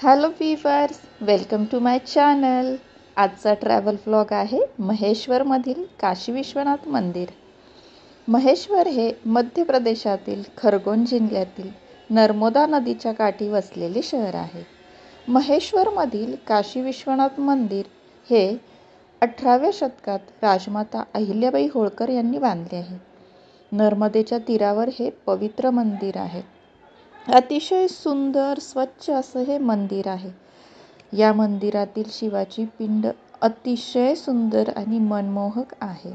Hello viewers, welcome to my channel. आजचा travel vlog आहे महेश्वरमधील काशी विश्वनाथ मंदिर. महेश्वर हे मध्य प्रदेशातील खरगोन जिल्ह्यातील नर्मदा नदीच्या काठी वसलेले शहर आहे. महेश्वरमधील काशी विश्वनाथ मंदिर हे 18व्या शतकात राजमाता अहिल्याबाई होळकर यांनी बांधले आहे. नर्मदेच्या तीरावर हे पवित्र मंदिर आहे. अतिशय सुंदर स्वच्छ असं हे मंदिर आहे. या मंदिरातील शिवाची पिंड अतिशय सुंदर आणि मनमोहक आहे.